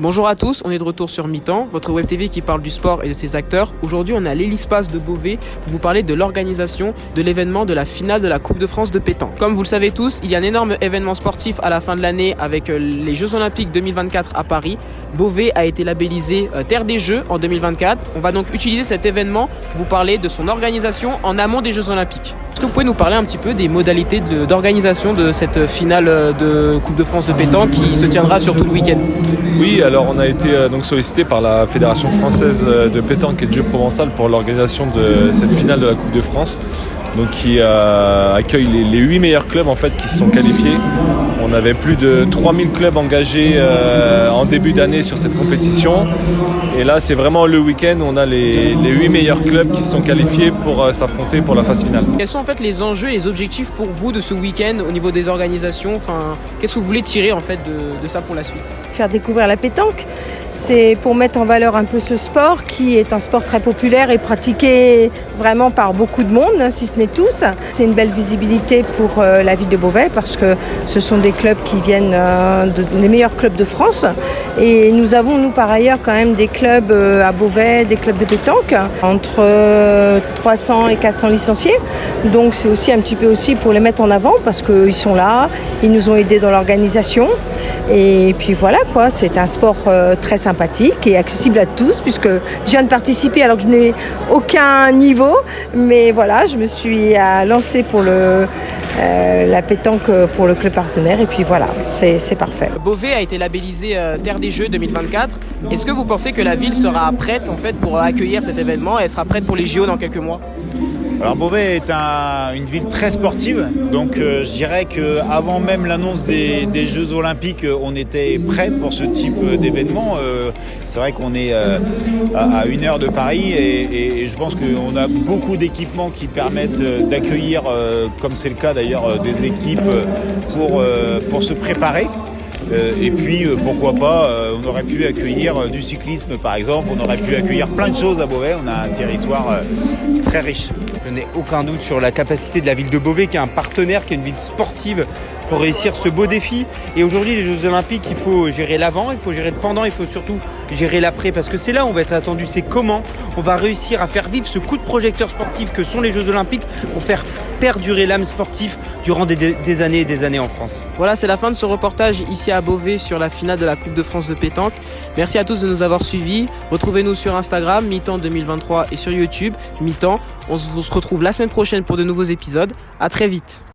Bonjour à tous, on est de retour sur Mi-temps, votre web TV qui parle du sport et de ses acteurs. Aujourd'hui, on est à l'Hélice-Pass de Beauvais pour vous parler de l'organisation de l'événement de la finale de la Coupe de France de pétanque. Comme vous le savez tous, il y a un énorme événement sportif à la fin de l'année avec les Jeux Olympiques 2024 à Paris. Beauvais a été labellisé Terre des Jeux en 2024. On va donc utiliser cet événement pour vous parler de son organisation en amont des Jeux Olympiques. Est-ce que vous pouvez nous parler un petit peu des modalités d'organisation de cette finale de Coupe de France de pétanque qui se tiendra sur tout le week-end? Oui, alors on a été donc sollicité par la Fédération française de pétanque et de jeux provençal pour l'organisation de cette finale de la Coupe de France, donc qui accueille les 8 meilleurs clubs en fait qui se sont qualifiés. On avait plus de 3000 clubs engagés en début d'année sur cette compétition. Et là, c'est vraiment le week-end où on a les 8 meilleurs clubs qui se sont qualifiés pour s'affronter pour la phase finale. Quels sont en fait les enjeux et les objectifs pour vous de ce week-end au niveau des organisations? Qu'est-ce que vous voulez tirer en fait de ça pour la suite? Faire découvrir la pétanque, c'est pour mettre en valeur un peu ce sport qui est un sport très populaire et pratiqué vraiment par beaucoup de monde, si ce n'est tous. C'est une belle visibilité pour la ville de Beauvais parce que ce sont des clubs qui viennent des meilleurs clubs de France. Et nous avons, nous, par ailleurs, quand même des clubs à Beauvais, des clubs de pétanque, entre 300 et 400 licenciés. Donc c'est aussi un petit peu aussi pour les mettre en avant parce qu'ils sont là, ils nous ont aidés dans l'organisation. Et puis voilà quoi, c'est un sport très sympathique et accessible à tous puisque je viens de participer alors que je n'ai aucun niveau. Mais voilà, je me suis lancée pour la pétanque pour le club partenaire et puis voilà, c'est parfait. Beauvais a été labellisé Terre des Jeux 2024. Est-ce que vous pensez que la ville sera prête en fait pour accueillir cet événement et elle sera prête pour les JO dans quelques mois? Alors Beauvais est une ville très sportive, donc je dirais qu'avant même l'annonce des Jeux Olympiques, on était prêt pour ce type d'événement. C'est vrai qu'on est à 1 heure de Paris et je pense qu'on a beaucoup d'équipements qui permettent d'accueillir, comme c'est le cas d'ailleurs, des équipes pour se préparer. Et puis pourquoi pas, on aurait pu accueillir du cyclisme par exemple, on aurait pu accueillir plein de choses à Beauvais, on a un territoire très riche. Je n'ai aucun doute sur la capacité de la ville de Beauvais, qui est un partenaire, qui est une ville sportive, pour réussir ce beau défi. Et aujourd'hui, les Jeux Olympiques, il faut gérer l'avant, il faut gérer le pendant, il faut surtout gérer l'après, parce que c'est là où on va être attendu, c'est comment on va réussir à faire vivre ce coup de projecteur sportif que sont les Jeux Olympiques pour faire perdurer l'âme sportive durant des années et des années en France. Voilà, c'est la fin de ce reportage ici à Beauvais sur la finale de la Coupe de France de pétanque. Merci à tous de nous avoir suivis. Retrouvez-nous sur Instagram, Mi-temps 2023 et sur YouTube, Mi-temps. On se retrouve la semaine prochaine pour de nouveaux épisodes. À très vite.